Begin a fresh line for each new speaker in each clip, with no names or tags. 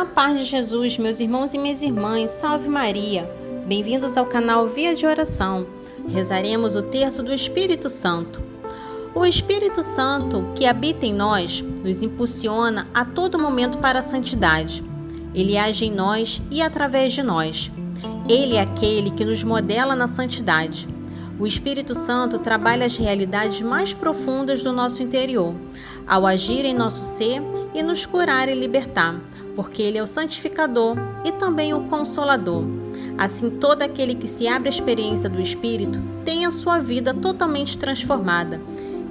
A paz de Jesus, meus irmãos e minhas irmãs, salve Maria! Bem-vindos ao canal Via de Oração. Rezaremos o terço do Espírito Santo. O Espírito Santo, que habita em nós, nos impulsiona a todo momento para a santidade. Ele age em nós e através de nós. Ele é aquele que nos modela na santidade. O Espírito Santo trabalha as realidades mais profundas do nosso interior, ao agir em nosso ser e nos curar e libertar, porque Ele é o santificador e também o consolador. Assim, todo aquele que se abre à experiência do Espírito tem a sua vida totalmente transformada.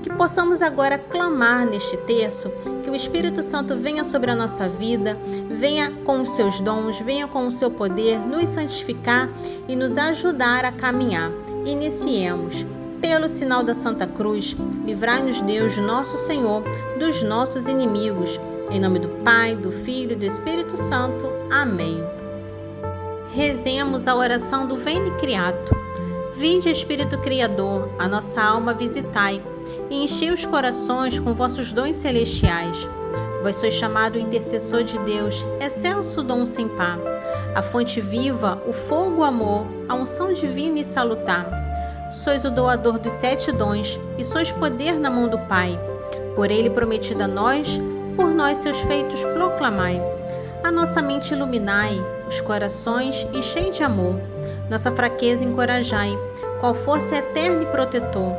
Que possamos agora clamar neste terço, que o Espírito Santo venha sobre a nossa vida, venha com os seus dons, venha com o seu poder, nos santificar e nos ajudar a caminhar. Iniciemos. Pelo sinal da Santa Cruz, livrai-nos Deus, nosso Senhor, dos nossos inimigos. Em nome do Pai, do Filho e do Espírito Santo. Amém. Rezemos a oração do Veni Creator. Vinde, Espírito Criador, a nossa alma visitai, e enchei os corações com vossos dons celestiais. Vós sois chamado intercessor de Deus, excelso dom sem par, a fonte viva, o fogo, o amor, a unção divina e salutar. Sois o doador dos 7 dons, e sois poder na mão do Pai. Por ele prometido a nós, por nós seus feitos proclamai. A nossa mente iluminai, os corações enchei de amor. Nossa fraqueza encorajai, qual força eterna e protetor.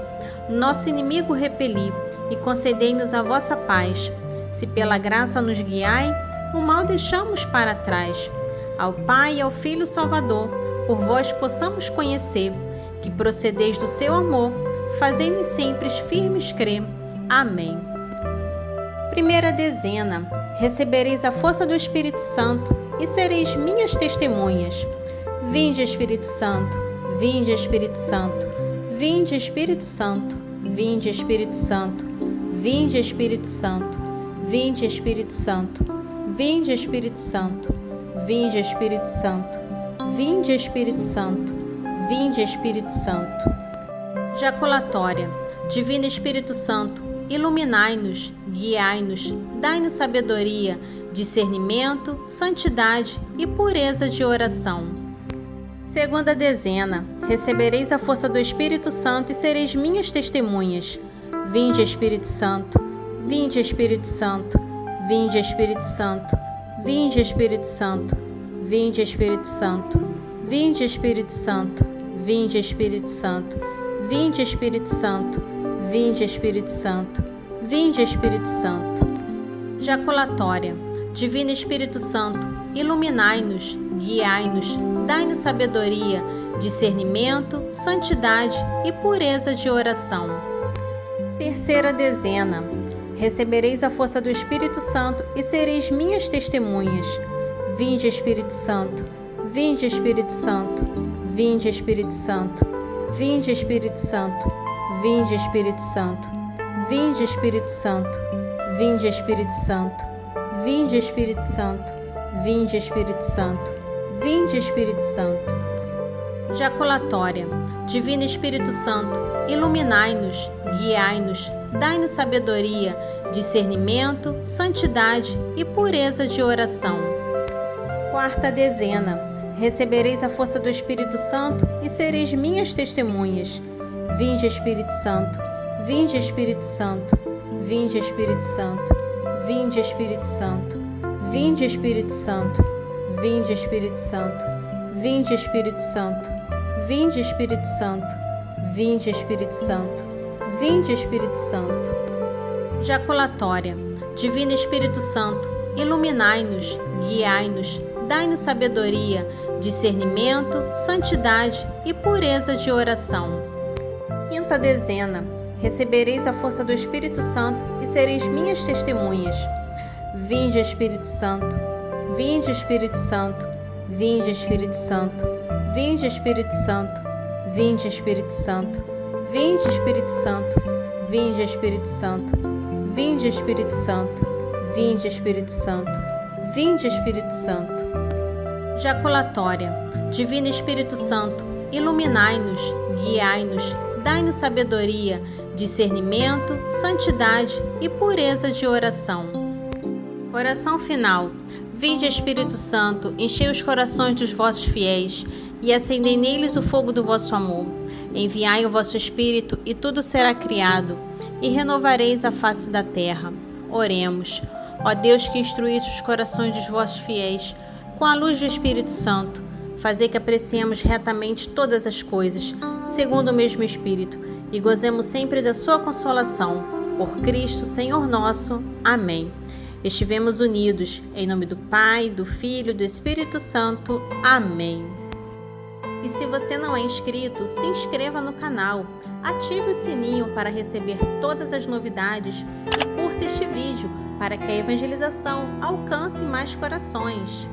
Nosso inimigo repeli, e concedei-nos a vossa paz. Se pela graça nos guiai, o mal deixamos para trás. Ao Pai e ao Filho Salvador, por vós possamos conhecer, que procedeis do seu amor, fazei-nos sempre firmes crer. Amém. Primeira dezena. Recebereis a força do Espírito Santo e sereis minhas testemunhas. Vinde, Espírito Santo, vinde, Espírito Santo, vinde, Espírito Santo, vinde, Espírito Santo, vinde, Espírito Santo, vinde, Espírito Santo, vinde, Espírito Santo, vinde, Espírito Santo, vinde, Espírito Santo, vinde, Espírito Santo. Jaculatória. Divino Espírito Santo, iluminai-nos, guiai-nos, dai-nos sabedoria, discernimento, santidade e pureza de oração. Segunda dezena. Recebereis a força do Espírito Santo e sereis minhas testemunhas. Vinde, Espírito Santo, vinde, Espírito Santo, vinde, Espírito Santo, vinde, Espírito Santo, vinde, Espírito Santo, vinde, Espírito Santo, vinde, Espírito Santo, vinde, Espírito Santo, vinde, Espírito Santo, vinde, Espírito Santo. Jaculatória. Divino Espírito Santo, iluminai-nos, guiai-nos, dai-nos sabedoria, discernimento, santidade e pureza de oração. Terceira dezena. Recebereis a força do Espírito Santo e sereis minhas testemunhas. Vinde, Espírito Santo, vinde, Espírito Santo, vinde, Espírito Santo, vinde, Espírito Santo, vinde, Espírito Santo, vinde, Espírito Santo, vinde, Espírito Santo, vinde, Espírito Santo, vinde, Espírito Santo, vinde, Espírito Santo. Jaculatória. Divino Espírito Santo, iluminai-nos, guiai-nos, dai-nos sabedoria, discernimento, santidade e pureza de oração. Quarta dezena. Recebereis a força do Espírito Santo e sereis minhas testemunhas. Vinde, Espírito Santo, vinde, Espírito Santo, vinde, Espírito Santo, vinde, Espírito Santo, vinde, Espírito Santo, vinde, Espírito Santo, vinde, Espírito Santo, vinde, Espírito Santo, vinde, Espírito Santo, vinde, Espírito Santo. Jaculatória. Divino Espírito Santo, iluminai-nos, guiai-nos, dai-nos sabedoria, discernimento, santidade e pureza de oração. Quinta dezena. Recebereis a força do Espírito Santo e sereis minhas testemunhas. Vinde, Espírito Santo, vinde, Espírito Santo, vinde, Espírito Santo, vinde, Espírito Santo, vinde, Espírito Santo, vinde, Espírito Santo, vinde, Espírito Santo, vinde, Espírito Santo, vinde, Espírito Santo, vinde, Espírito Santo. Jaculatória. Divino Espírito Santo, iluminai-nos, guiai-nos, dai-nos sabedoria, discernimento, santidade e pureza de oração. Oração final. Vinde, Espírito Santo, enchei os corações dos vossos fiéis e acendei neles o fogo do vosso amor. Enviai o vosso Espírito e tudo será criado, e renovareis a face da terra. Oremos. Ó Deus, que instruísse os corações dos vossos fiéis com a luz do Espírito Santo, fazei que apreciemos retamente todas as coisas, segundo o mesmo Espírito, e gozemos sempre da sua consolação. Por Cristo, Senhor nosso. Amém. Estivemos unidos, em nome do Pai, do Filho e do Espírito Santo. Amém. E se você não é inscrito, se inscreva no canal, ative o sininho para receber todas as novidades e curta este vídeo para que a evangelização alcance mais corações.